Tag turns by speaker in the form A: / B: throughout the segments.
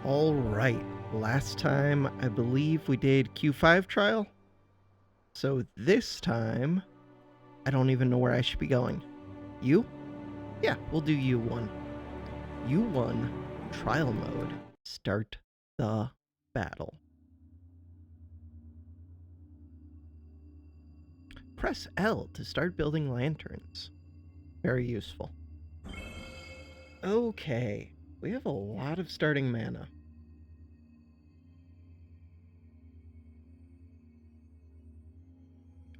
A: All right. Last time, I believe we did Q5 trial. So this time, I don't even know where I should be going. U? Yeah, we'll do U1. U1, trial mode. Start the battle. Press L to start building lanterns. Very useful. Okay, we have a lot of starting mana.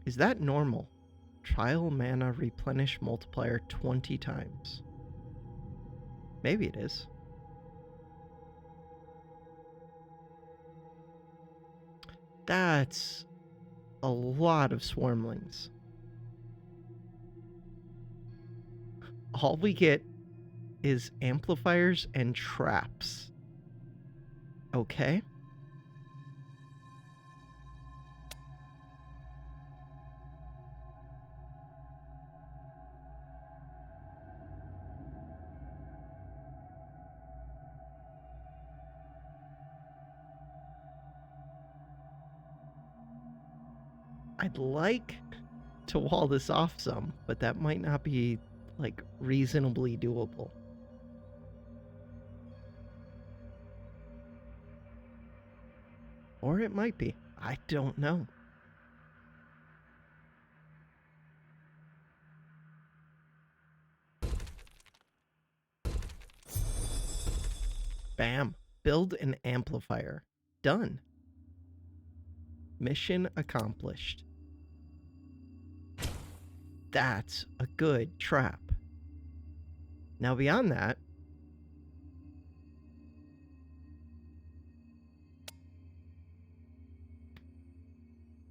A: Is that normal? Trial mana replenish multiplier 20 times. Maybe it is. That's a lot of swarmlings. All we get is amplifiers and traps. Okay. I'd like to wall this off some, but that might not be, like, reasonably doable. Or it might be. I don't know. Bam. Build an amplifier. Done. Mission accomplished. That's a good trap. Now beyond that,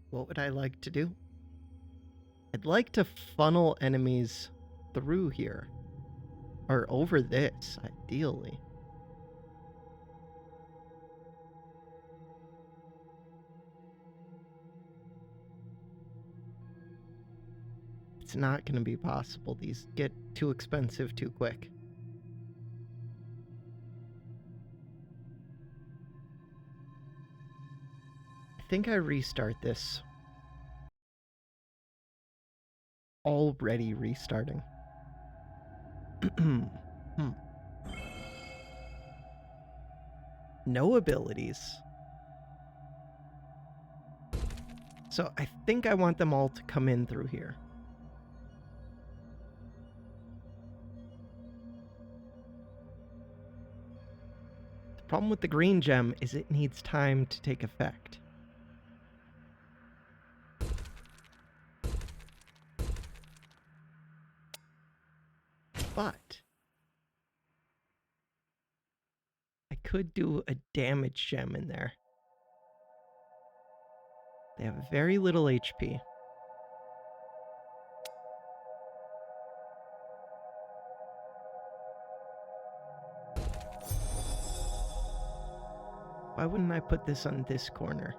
A: what would I like to do? I'd like to funnel enemies through here. Or over this, ideally. It's not going to be possible. These get too expensive too quick. I think I restart this. Already restarting. No abilities. So I think I want them all to come in through here. The problem with the green gem is it needs time to take effect. But I could do a damage gem in there. They have very little HP. Why wouldn't I put this on this corner?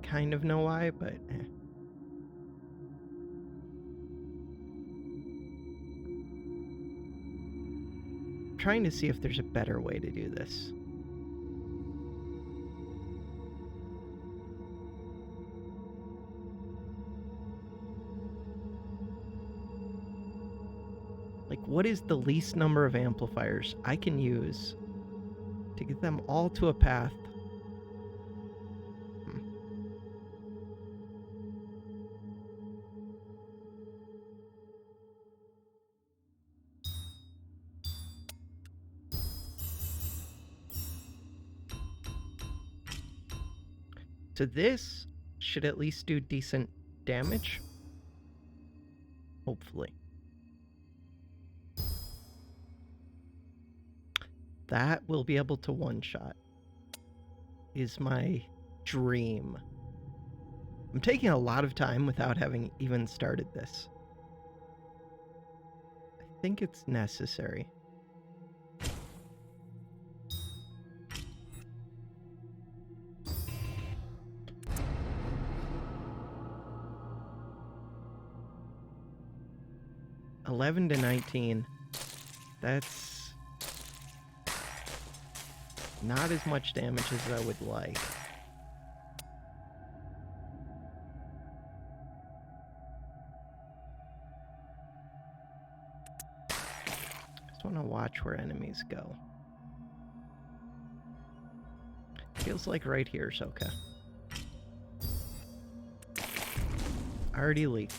A: Kind of know why, but I'm trying to see if there's a better way to do this. Like, what is the least number of amplifiers I can use to get them all to a path? So this should at least do decent damage. Hopefully. That will be able to one-shot. Is my dream. I'm taking a lot of time without having even started this. I think it's necessary. $11 to $19. That's not as much damage as I would like. Just want to watch where enemies go. Feels like right here is okay. Already leaked.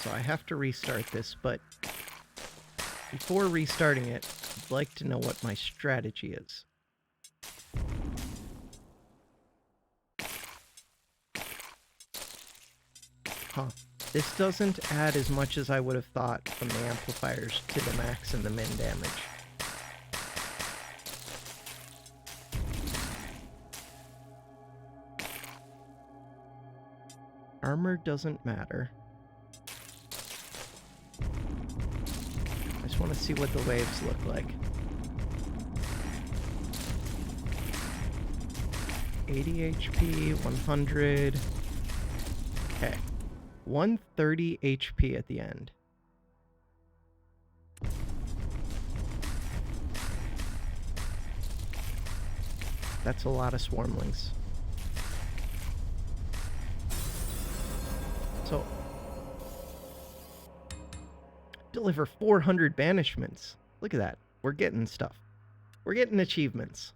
A: So I have to restart this, but before restarting it, I'd like to know what my strategy is. Huh. This doesn't add as much as I would have thought from the amplifiers to the max and the min damage. Armor doesn't matter. I just want to see what the waves look like. 80 HP, 100. Okay. 130 HP at the end. That's a lot of swarmlings. So, deliver 400 banishments. Look at that. We're getting stuff. We're getting achievements.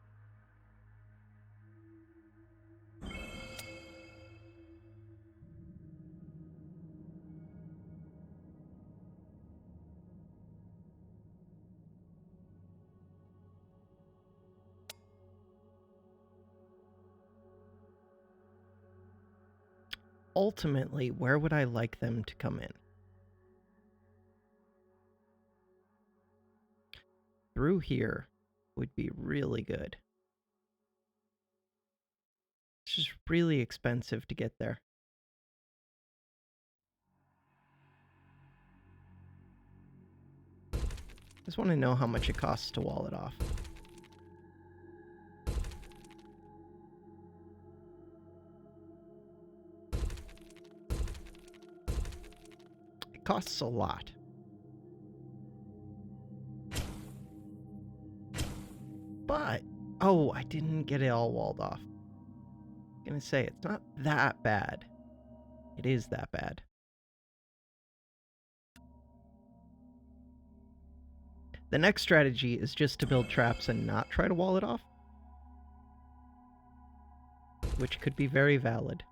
A: Ultimately, where would I like them to come in? Through here would be really good. It's just really expensive to get there. Just want to know how much it costs to wall it off. It costs a lot. But, oh, I didn't get it all walled off. I'm gonna say, it's not that bad. It is that bad. The next strategy is just to build traps and not try to wall it off, which could be very valid.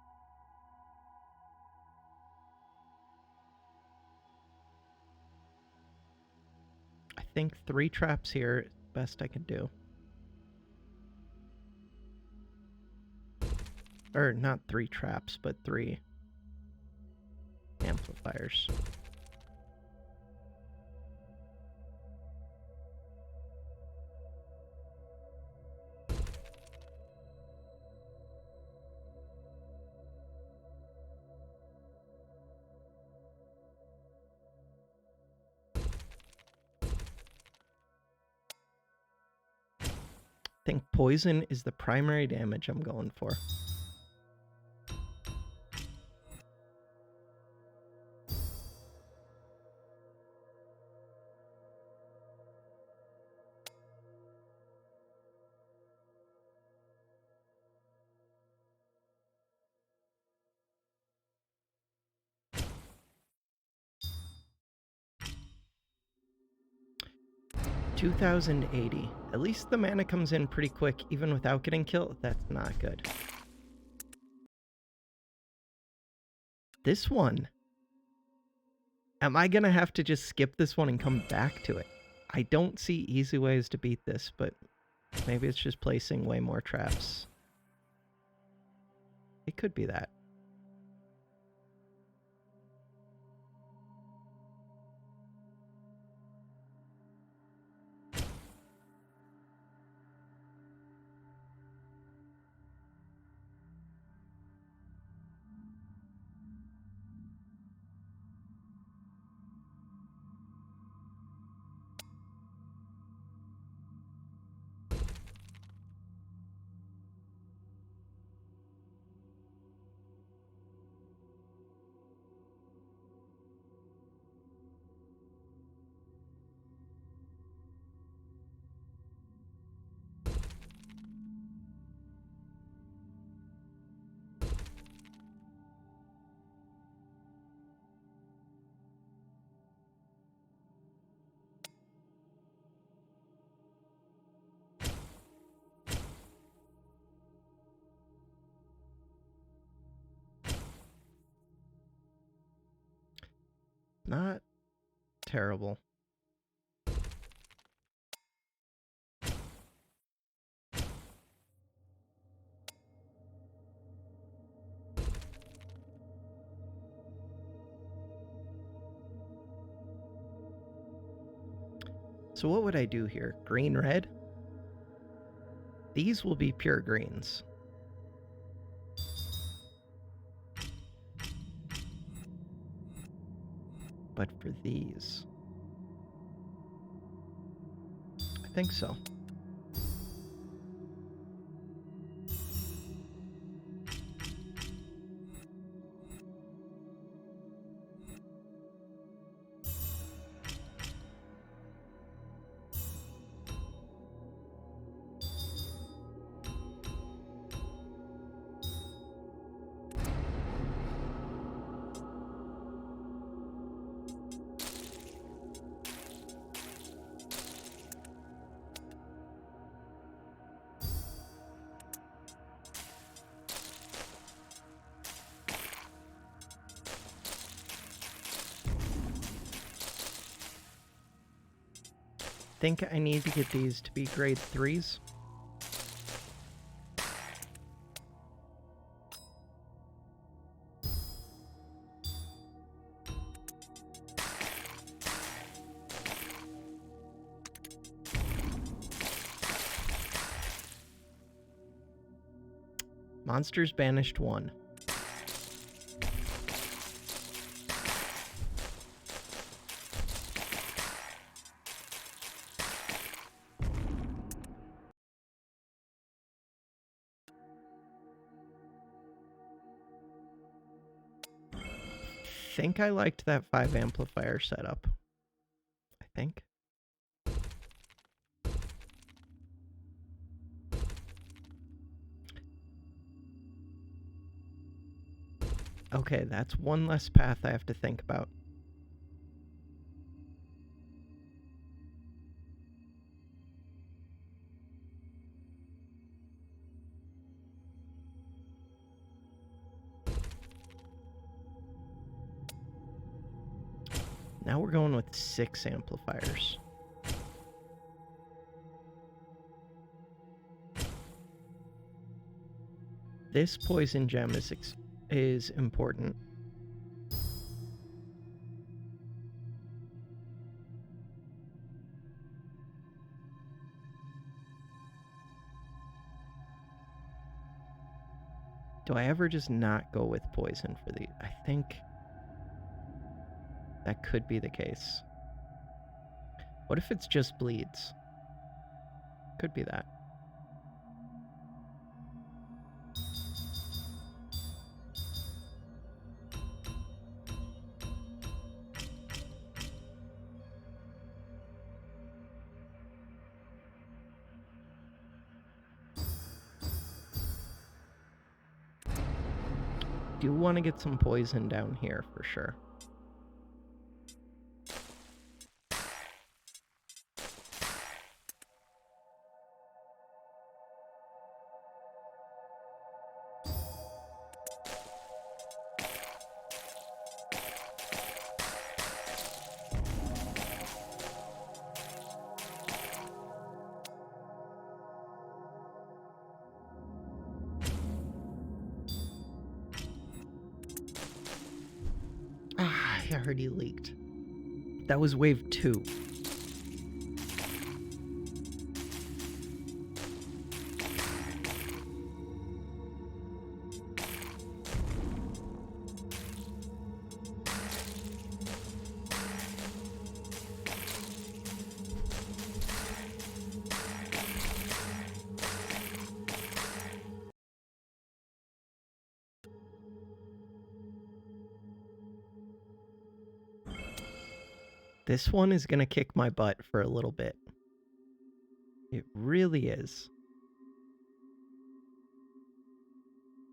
A: I think 3 traps here is the best I can do. Or not 3 traps, but 3 amplifiers. I think poison is the primary damage I'm going for. $2,080. At least the mana comes in pretty quick, even without getting killed. That's not good. This one. Am I gonna have to just skip this one and come back to it? I don't see easy ways to beat this, but maybe it's just placing way more traps. It could be that. Not terrible. So what would I do here? Green, red? These will be pure greens. But for these, I think so. Think I need to get these to be grade 3s. Monsters banished 1. I think I liked that 5 amplifier setup. I think. Okay, that's one less path I have to think about. Now we're going with 6 amplifiers. This poison gem is important. Do I ever just not go with poison for these? I think that could be the case. What if it's just bleeds? Could be that. Do want to get some poison down here for sure. Ah, I heard he leaked. That was wave 2. This one is going to kick my butt for a little bit. It really is.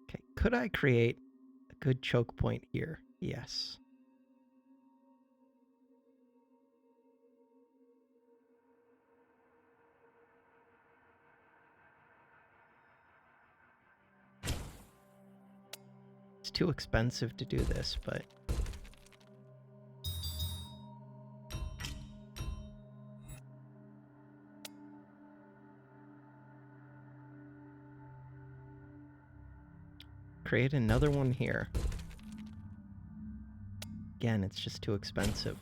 A: Okay, could I create a good choke point here? Yes. It's too expensive to do this, but create another one here. Again, it's just too expensive.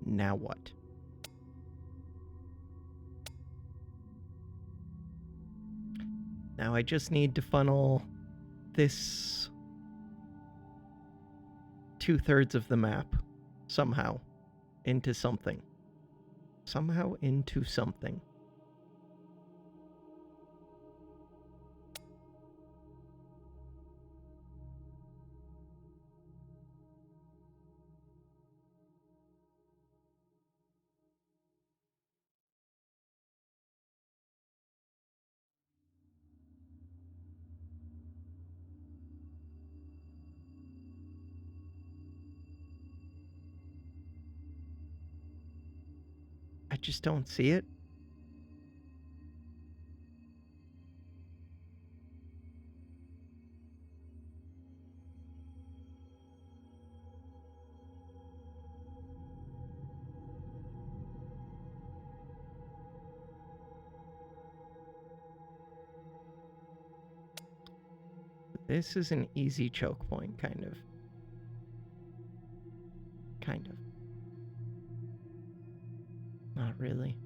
A: Now what? Now I just need to funnel this 2/3 of the map somehow into something. Somehow into something. I just don't see it. This is an easy choke point, kind of. Kind of. Not really.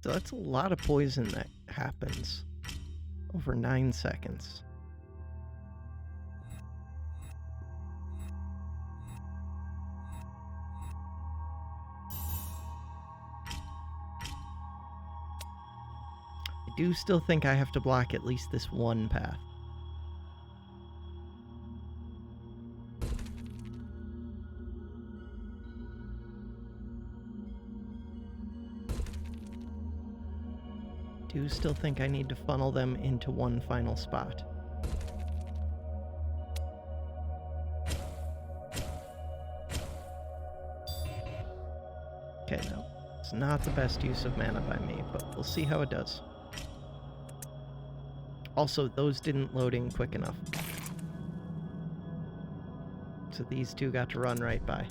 A: So that's a lot of poison that happens over 9 seconds. I do still think I have to block at least this one path. Do still think I need to funnel them into one final spot. Okay, no. It's not the best use of mana by me, but we'll see how it does. Also, those didn't load in quick enough. So these two got to run right by.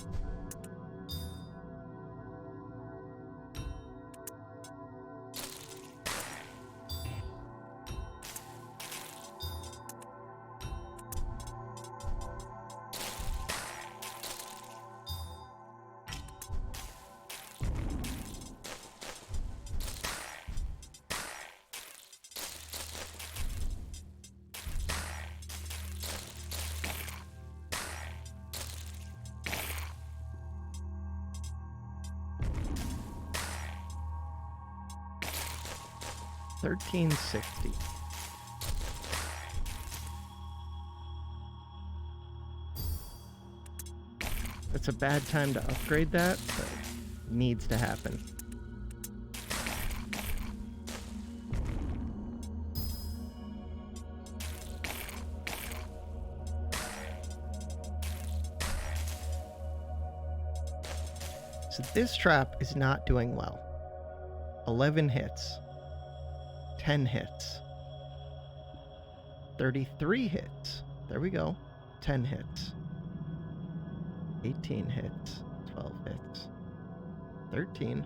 A: $13.60. It's a bad time to upgrade that, but it needs to happen. So this trap is not doing well. 11 hits. 10 hits. 33 hits. There we go. 10 hits. 18 hits. 12 hits. 13.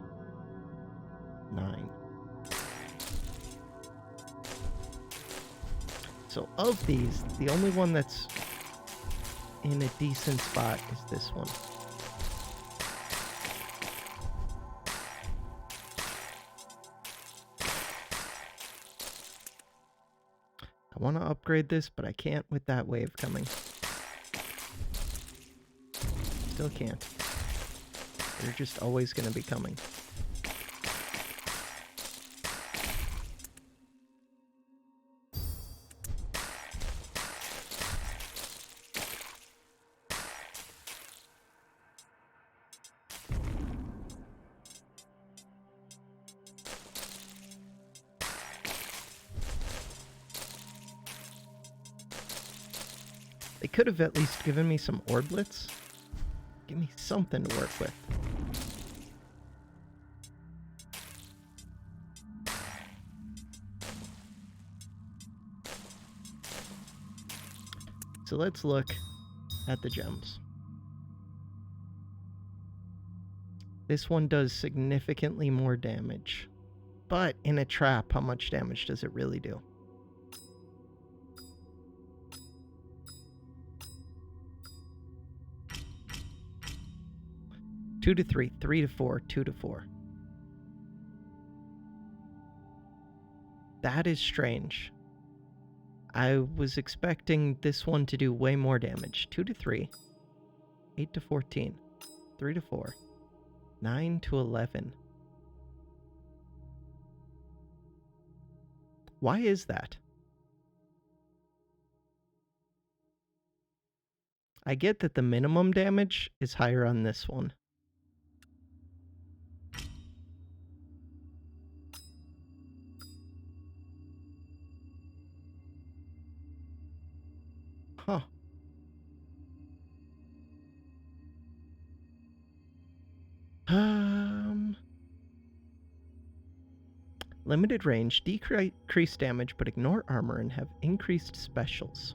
A: 9. So of these, the only one that's in a decent spot is this one. I want to upgrade this, but I can't with that wave coming. Still can't. They're just always going to be coming. They could have at least given me some orblets. Give me something to work with. So let's look at the gems. This one does significantly more damage. But in a trap, how much damage does it really do? Two to 3, 3 to 4, 2 to 4. That is strange. I was expecting this one to do way more damage. 2 to 3, 8 to 14, 3 to 4, 9 to 11. Why is that? I get that the minimum damage is higher on this one. Huh. Limited range, decrease damage, but ignore armor and have increased specials.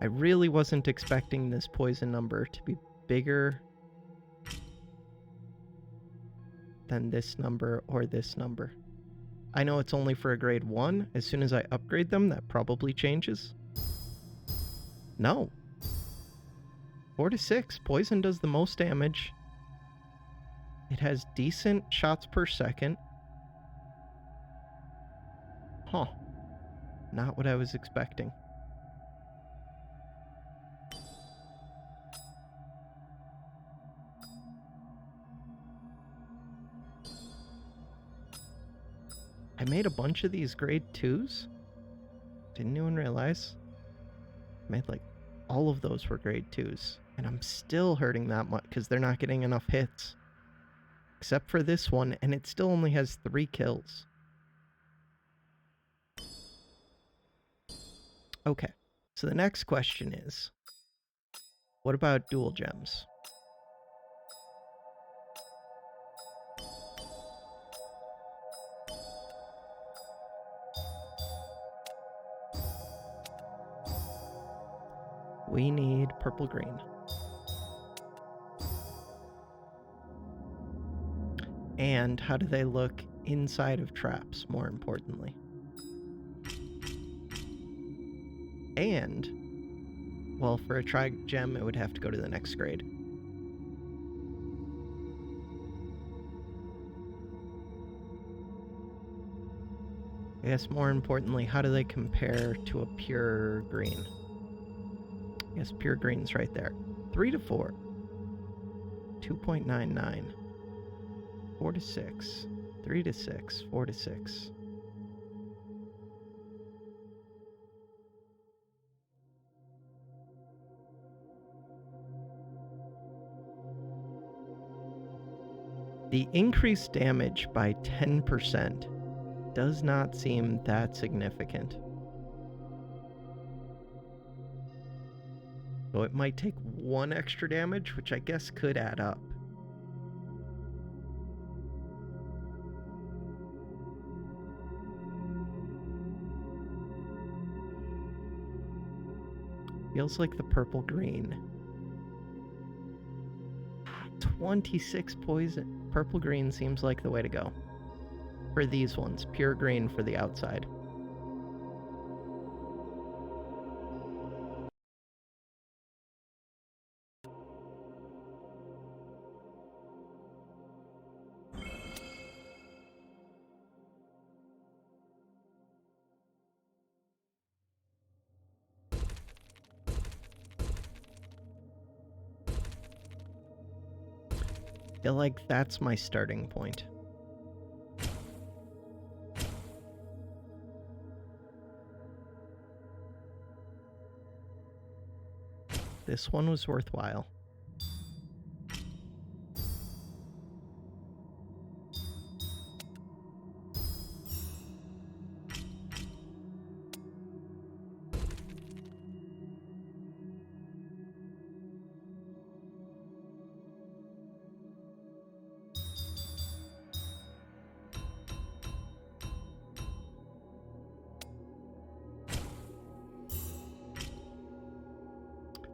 A: I really wasn't expecting this poison number to be bigger than this number or this number. I know it's only for a grade 1. As soon as I upgrade them, that probably changes. No. 4 to 6. Poison does the most damage. It has decent shots per second. Huh. Not what I was expecting. I made a bunch of these grade 2s. Didn't even realize. I made like all of those were grade 2s. And I'm still hurting that much because they're not getting enough hits. Except for this one, and it still only has 3 kills. Okay, so the next question is, what about dual gems? We need purple-green. And how do they look inside of traps, more importantly? And, well, for a tri-gem, it would have to go to the next grade. I guess more importantly, how do they compare to a pure green? I guess pure green's right there. 3 to 4. 2.99. 4 to 6. 3 to 6. 4 to 6. The increased damage by 10% does not seem that significant. So it might take 1 extra damage, which I guess could add up. Feels like the purple-green. 26 poison. Purple-green seems like the way to go. For these ones, pure green for the outside. feel like that's my starting point. This one was worthwhile.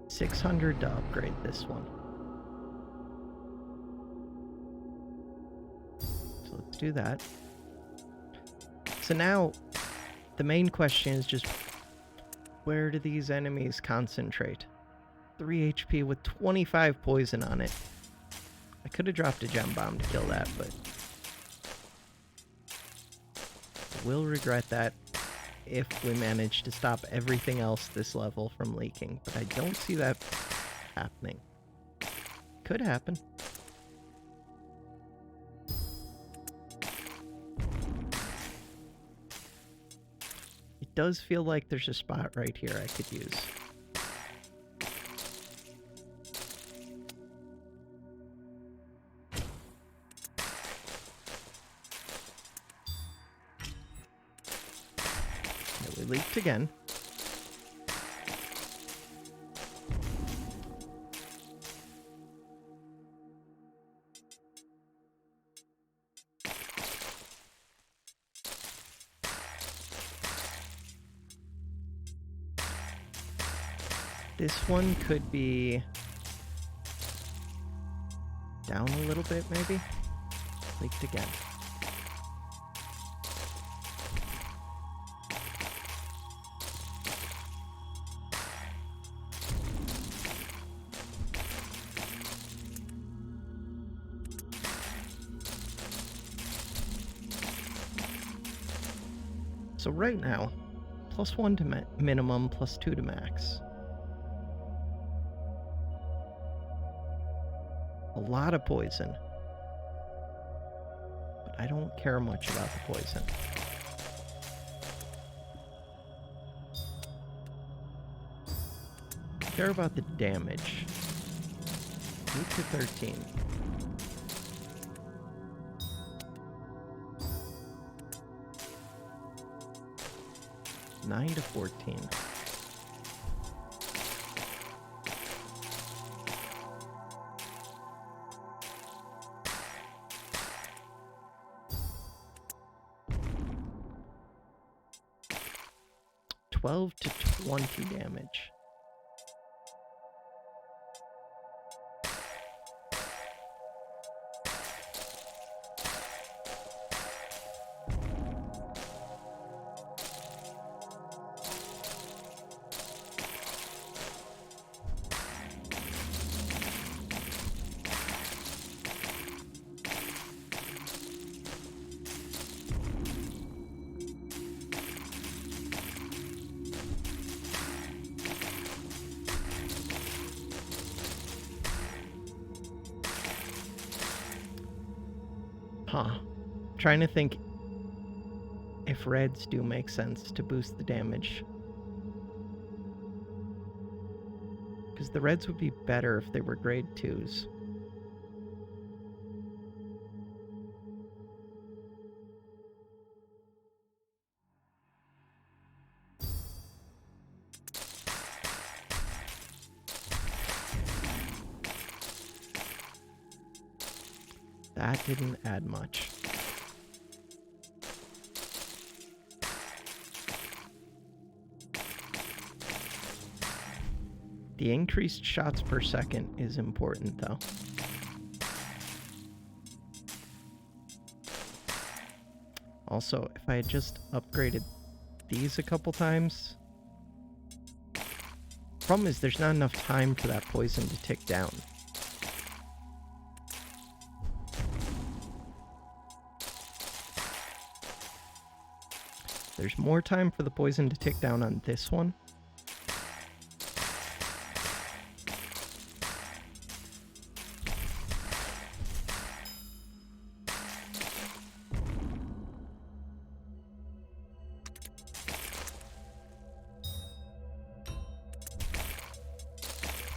A: $600 to upgrade this one. So let's do that. So now the main question is just, where do these enemies concentrate? 3 HP with 25 poison on it. I could have dropped a gem bomb to kill that, but I will regret that if we manage to stop everything else this level from leaking. But I don't see that happening. Could happen. It does feel like there's a spot right here I could use. We leaked again. This one could be down a little bit, maybe. Leaked again. So right now, +1 to minimum, +2 to max. A lot of poison. But I don't care much about the poison. I care about the damage. 8 to 13. $9 to 14. $12 to 20 damage. Huh. Trying to think if reds do make sense to boost the damage. Because the reds would be better if they were grade 2s. That didn't add much. The increased shots per second is important, though. Also, if I had just upgraded these a couple times... Problem is, there's not enough time for that poison to tick down. There's more time for the poison to tick down on this one.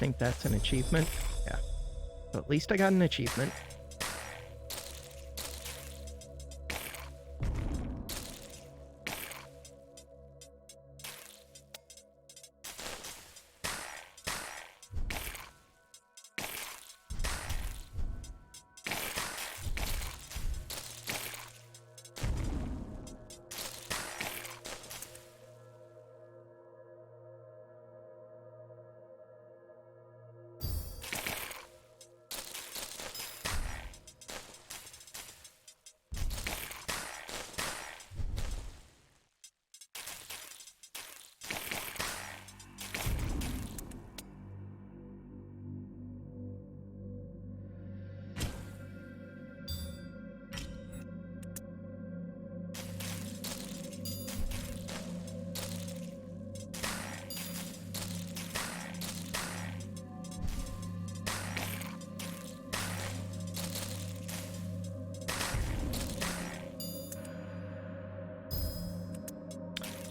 A: think that's an achievement. Yeah. So at least I got an achievement.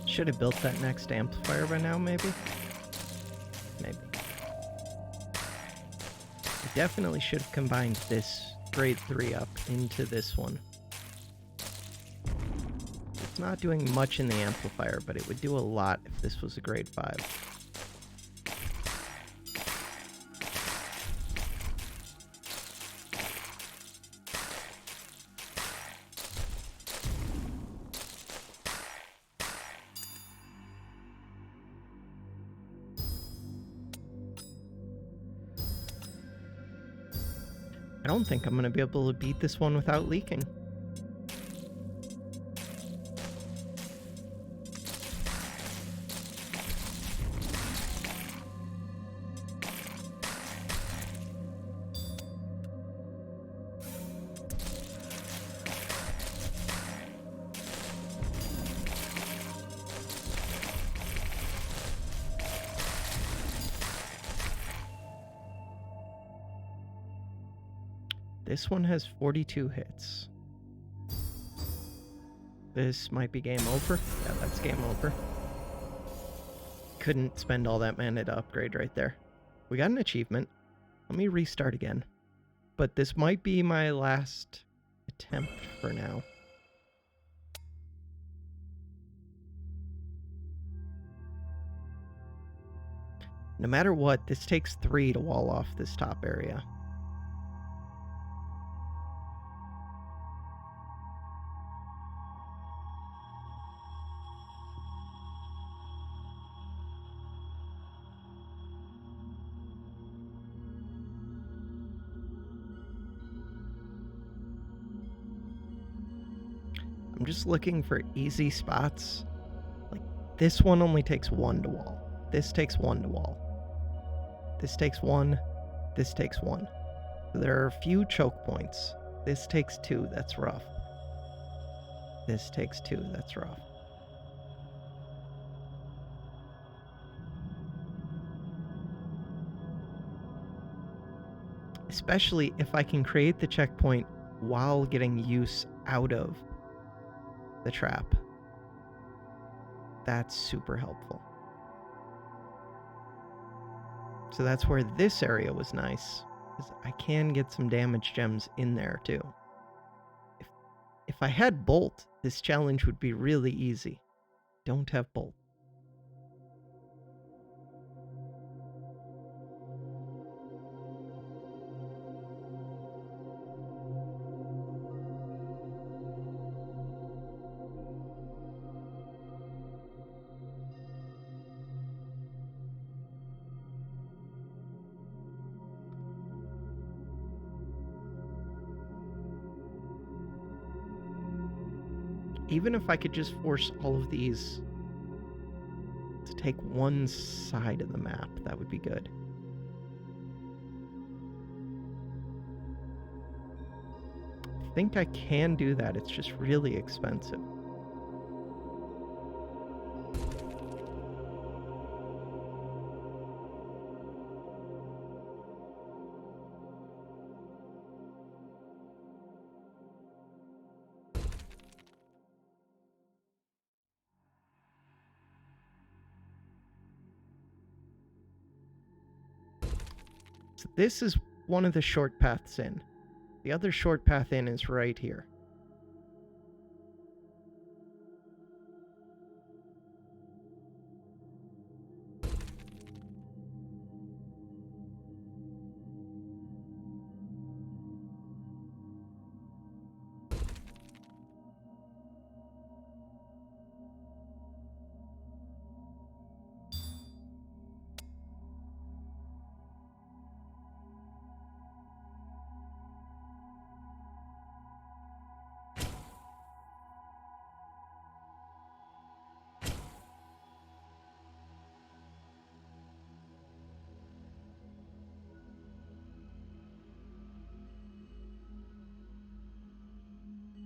A: Should have built that next amplifier by now, maybe? Maybe. I definitely should have combined this grade 3 up into this one. It's not doing much in the amplifier, but it would do a lot if this was a grade 5. I don't think I'm going to be able to beat this one without leaking. This one has 42 hits. This might be game over. Yeah, that's game over. Couldn't spend all that mana to upgrade right there. We got an achievement. Let me restart again. But this might be my last attempt for now. No matter what, this takes 3 to wall off this top area. I'm just looking for easy spots. Like, this one only takes 1 to wall. This takes 1 to wall. This takes 1. This takes 1. So there are a few choke points. This takes 2. That's rough. This takes 2. That's rough. Especially if I can create the checkpoint while getting use out of the trap. That's super helpful. So that's where this area was nice, because I can get some damage gems in there too. If I had Bolt, this challenge would be really easy. Don't have Bolt. Even if I could just force all of these to take one side of the map, that would be good. I think I can do that, it's just really expensive. So this is one of the short paths in. The other short path in is right here.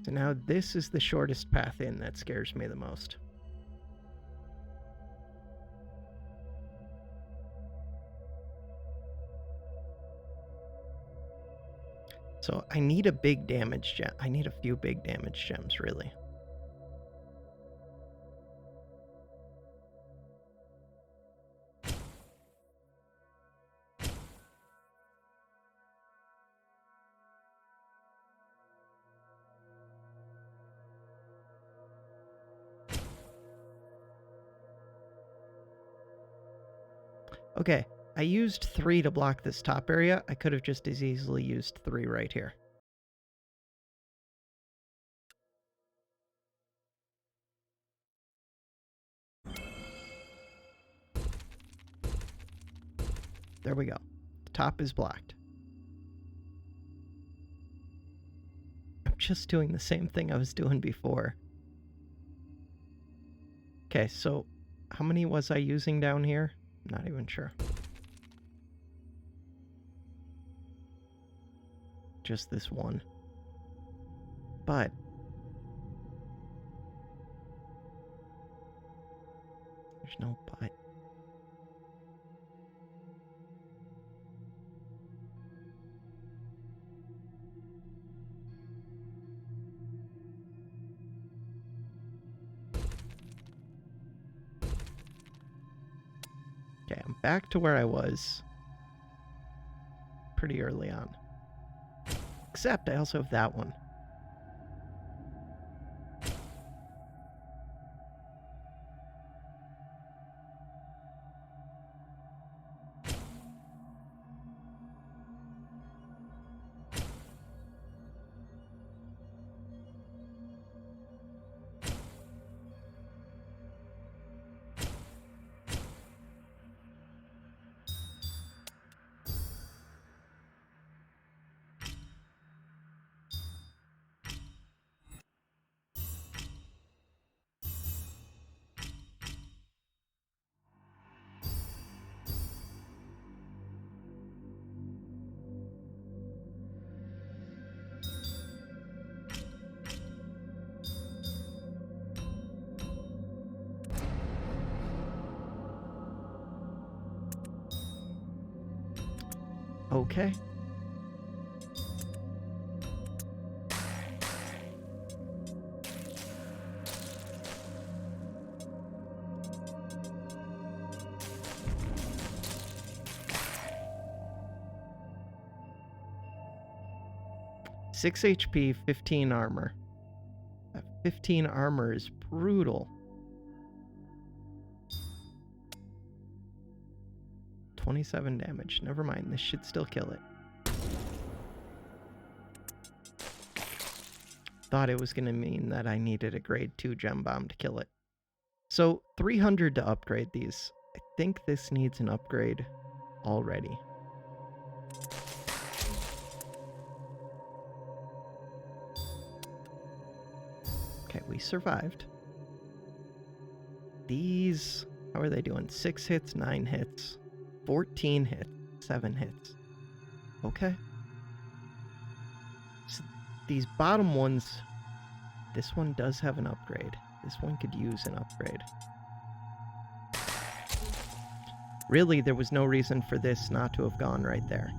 A: So now this is the shortest path in that scares me the most. So I need a big damage gem. I need a few big damage gems, really. Okay, I used 3 to block this top area. I could have just as easily used 3 right here. There we go. The top is blocked. I'm just doing the same thing I was doing before. Okay, so how many was I using down here? Not even sure. Just this one. But there's no but. Okay, I'm back to where I was pretty early on. Except I also have that one. Okay. Six HP, 15 armor. That 15 armor is brutal. 27 damage. Never mind, this should still kill it. Thought it was going to mean that I needed a grade 2 gem bomb to kill it. So 300 to upgrade these. I think this needs an upgrade already. Okay, we survived. These, how are they doing? 6 hits, 9 hits, 14 hits, 7 hits. Okay. So these bottom ones, this one does have an upgrade. This one could use an upgrade. Really, there was no reason for this not to have gone right there.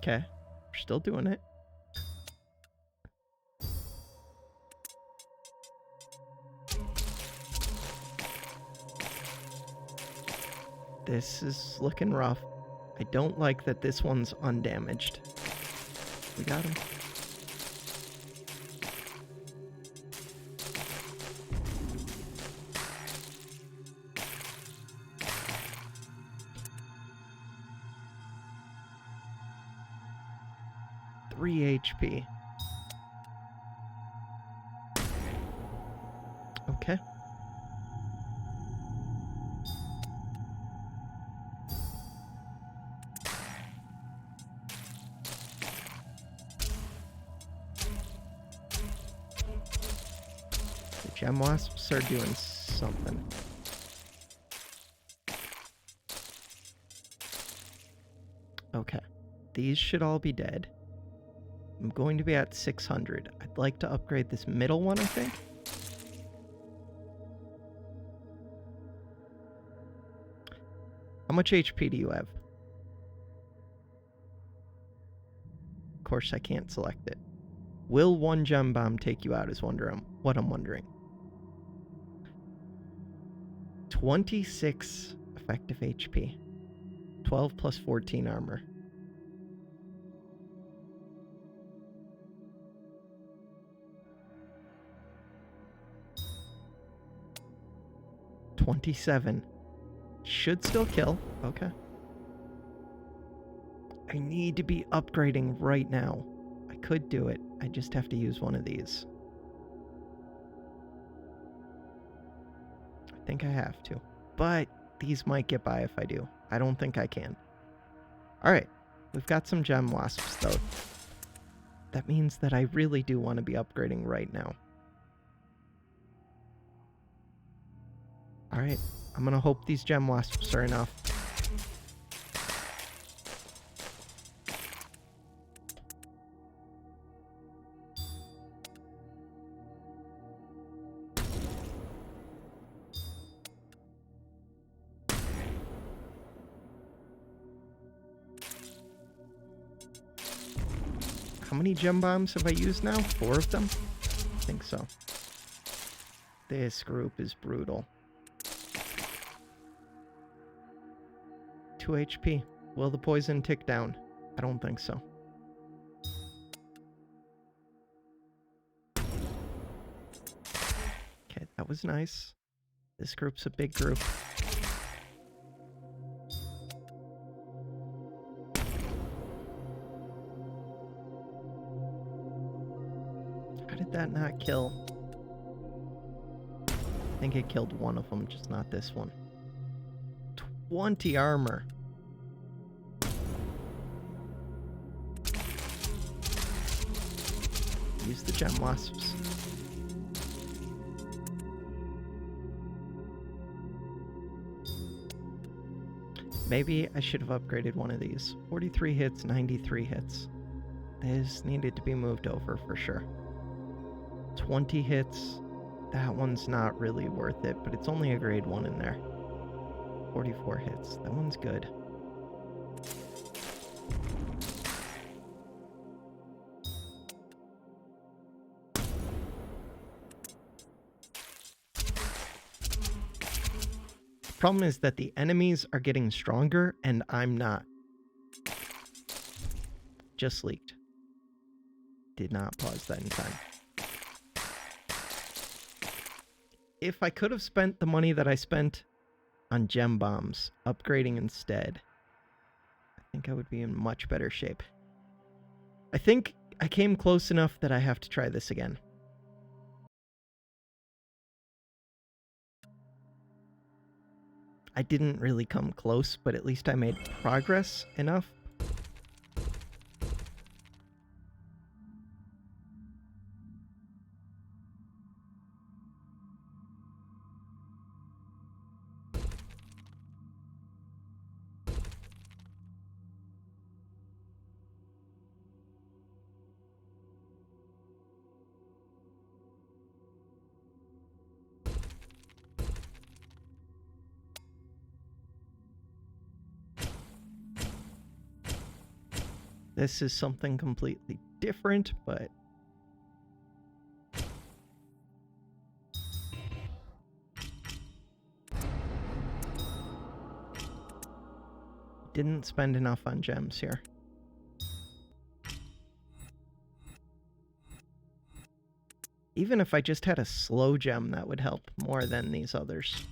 A: Okay, we're still doing it. This is looking rough. I don't like that this one's undamaged. We got him. HP. Okay. The gem wasps are doing something. Okay. These should all be dead. I'm going to be at 600. I'd like to upgrade this middle one, I think. How much HP do you have? Of course, I can't select it. Will one gem bomb take you out is what I'm wondering. 26 effective HP. 12 plus 14 armor. $27. Should still kill. Okay. I need to be upgrading right now. I could do it. I just have to use one of these. I think I have to. But these might get by if I do. I don't think I can. Alright. We've got some gem wasps, though. That means that I really do want to be upgrading right now. Alright. I'm gonna hope these gem wasps are enough. How many gem bombs have I used now? 4 of them? I think so. This group is brutal. 2 HP. Will the poison tick down? I don't think so. Okay, that was nice. This group's a big group. How did that not kill? I think it killed one of them, just not this one. 20 armor. Use the gem wasps. Maybe I should have upgraded one of these. 43 hits, 93 hits. This needed to be moved over for sure. 20 hits. That one's not really worth it, but it's only a grade 1 in there. 44 hits. That one's good. Problem is that the enemies are getting stronger and I'm not. Just leaked. Did not pause that in time. If I could have spent the money that I spent on gem bombs, upgrading instead, I think I would be in much better shape. I think I came close enough that I have to try this again. I didn't really come close, but at least I made progress enough. This is something completely different, but didn't spend enough on gems here. Even if I just had a slow gem, that would help more than these others.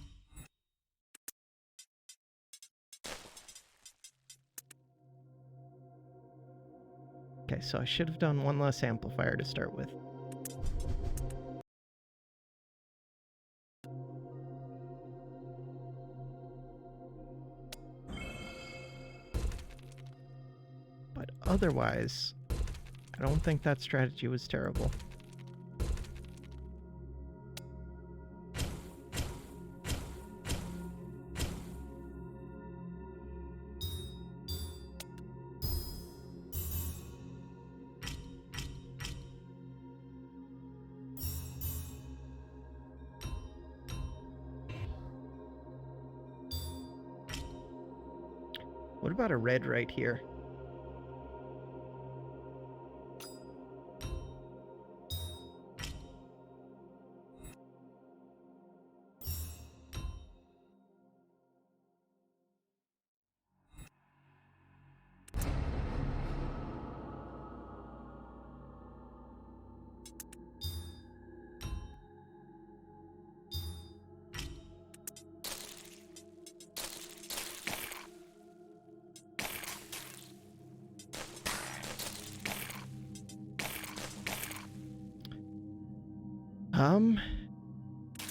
A: Okay, so I should have done one less amplifier to start with. But otherwise, I don't think that strategy was terrible. What about a red right here?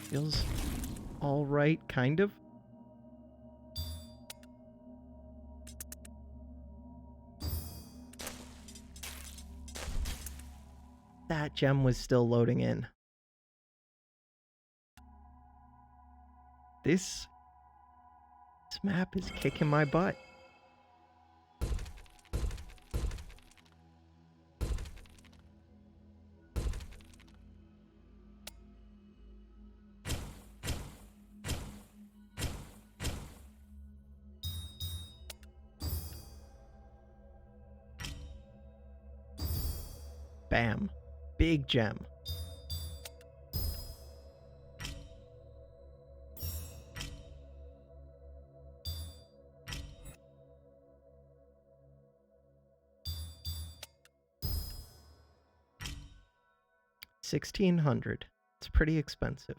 A: Feels all right, kind of. That gem was still loading in. This map is kicking my butt. Bam. Big gem. $1,600. It's pretty expensive.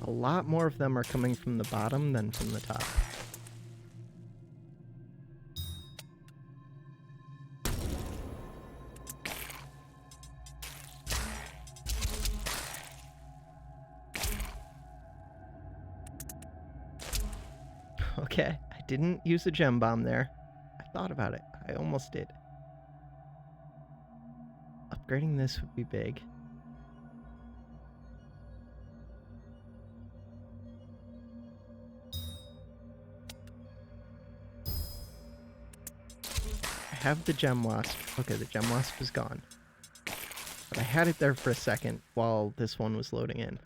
A: A lot more of them are coming from the bottom than from the top. Okay, I didn't use a gem bomb there. I thought about it. I almost did. Upgrading this would be big. I have the gem wasp. Okay, the gem wasp is gone. But I had it there for a second while this one was loading in.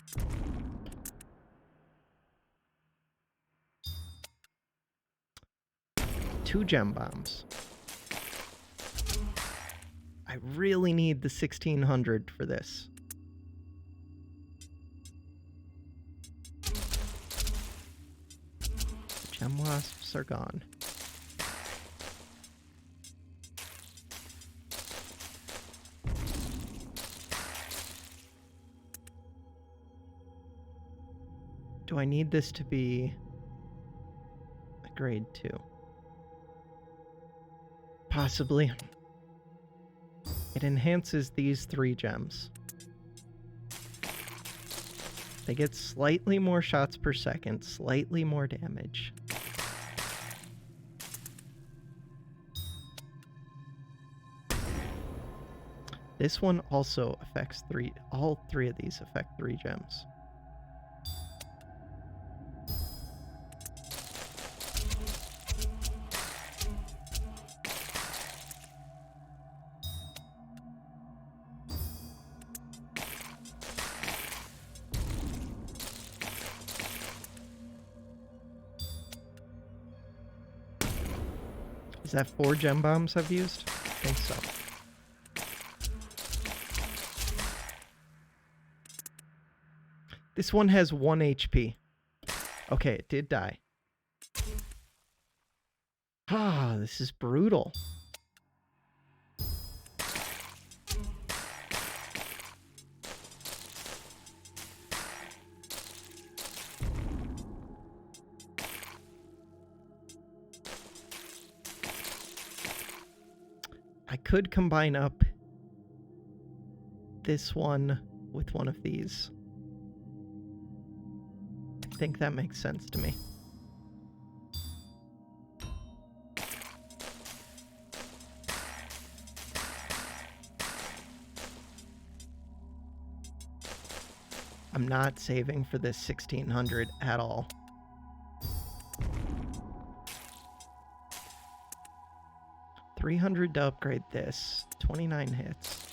A: Two gem bombs. I really need the 1,600 for this. The gem wasps are gone. Do I need this to be a grade 2? Possibly. It enhances these 3 gems. They get slightly more shots per second, slightly more damage. This one also affects 3. All 3 of these affect 3 gems. Is that 4 gem bombs I've used? I think so. This one has 1 HP. Okay, it did die. Ah, this is brutal. I could combine up this one with one of these. I think that makes sense to me. I'm not saving for this 1600 at all. $300 to upgrade this. 29 hits.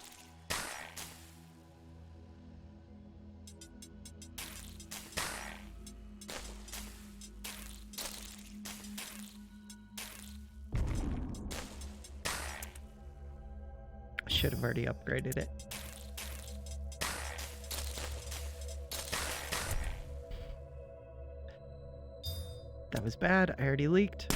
A: I should have already upgraded it. That was bad. I already leaked.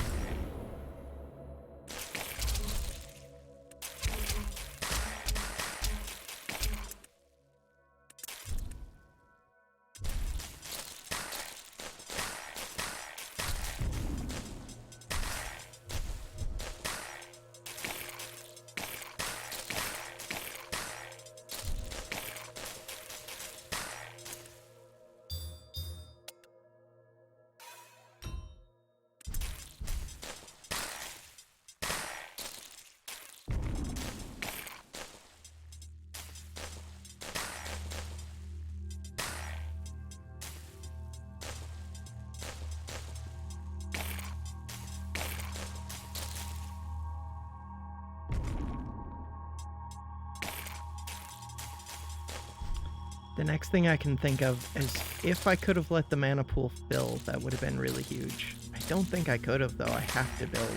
A: The next thing I can think of is if I could have let the mana pool fill, that would have been really huge. I don't think I could have, though. I have to build.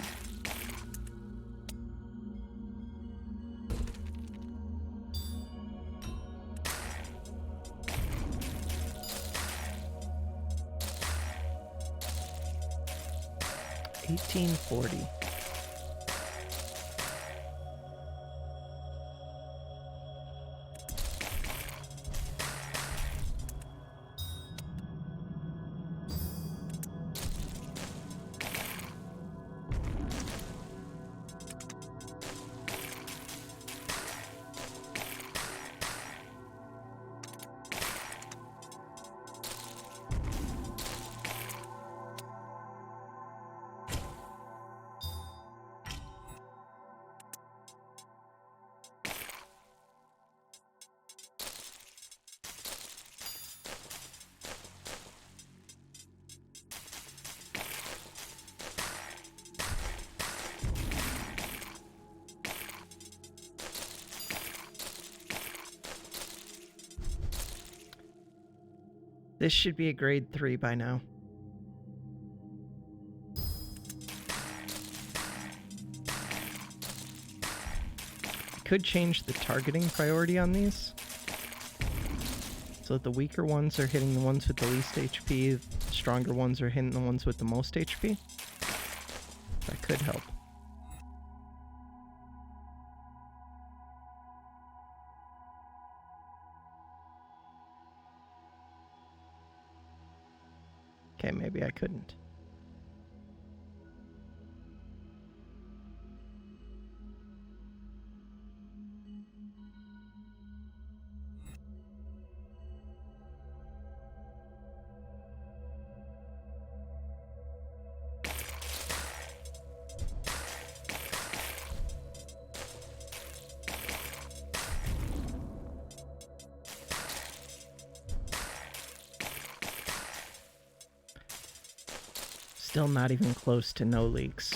A: $18.40. This should be a grade 3 by now. I could change the targeting priority on these, so that the weaker ones are hitting the ones with the least HP, the stronger ones are hitting the ones with the most HP. That could help. Okay, maybe I couldn't. Still not even close to no leaks.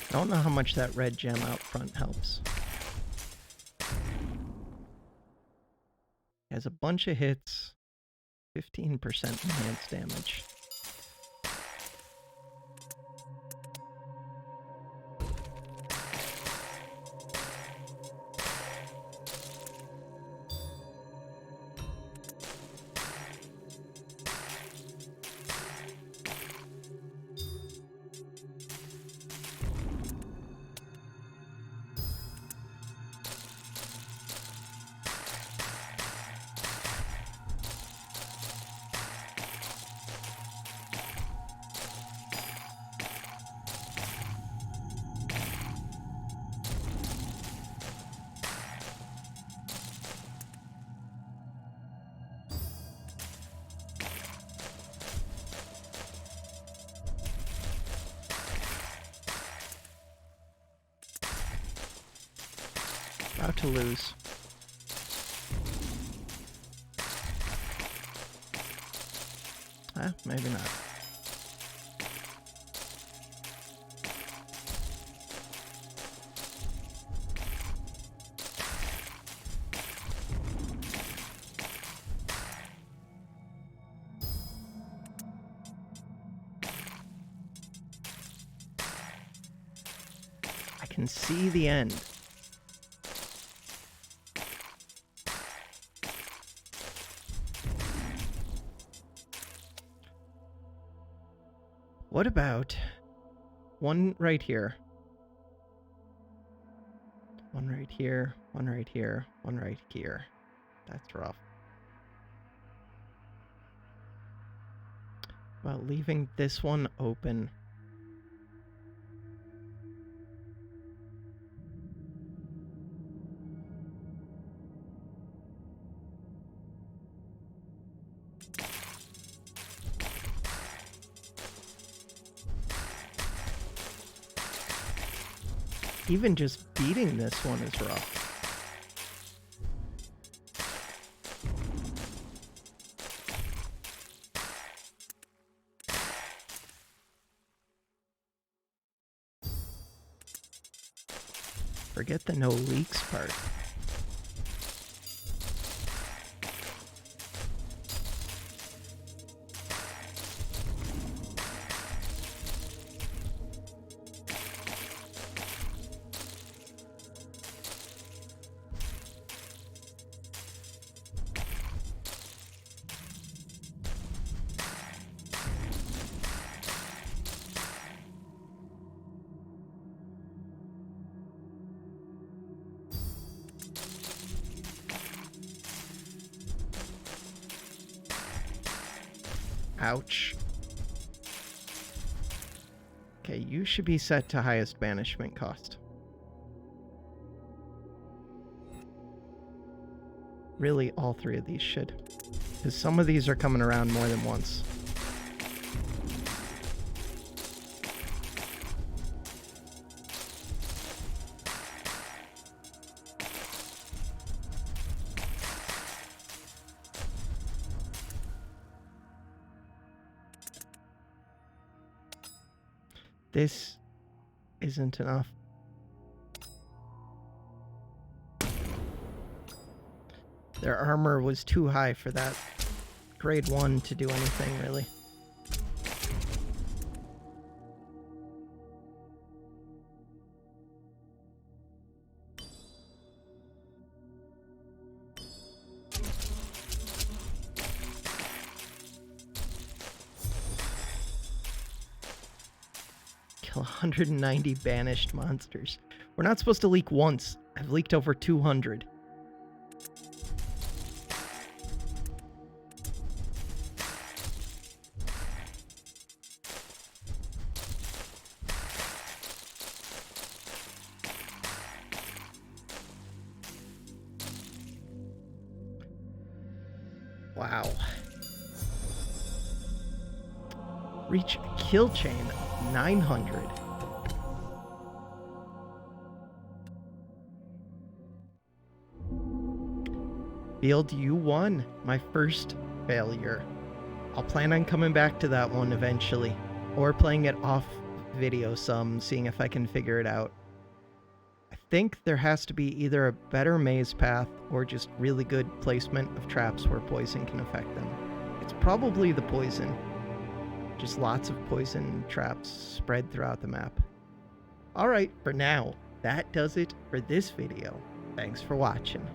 A: I don't know how much that red gem out front helps. Has a bunch of hits, 15% enhanced damage. About to lose. Maybe not. I can see the end. What about one right here? One right here, one right here, one right here. That's rough. Well, leaving this one open. Even just beating this one is rough. Forget the no leaks part. Ouch. Okay, you should be set to highest banishment cost. Really, all three of these should. Because some of these are coming around more than once. This isn't enough. Their armor was too high for that grade 1 to do anything, really. Kill 190 banished monsters. We're not supposed to leak once. I've leaked over 200. Wow. reach a kill chain of 900. Field U1, my first failure. I'll plan on coming back to that one eventually, or playing it off video some, seeing if I can figure it out. I think there has to be either a better maze path or just really good placement of traps where poison can affect them. It's probably the poison. Just lots of poison traps spread throughout the map. Alright, for now, that does it for this video. Thanks for watching.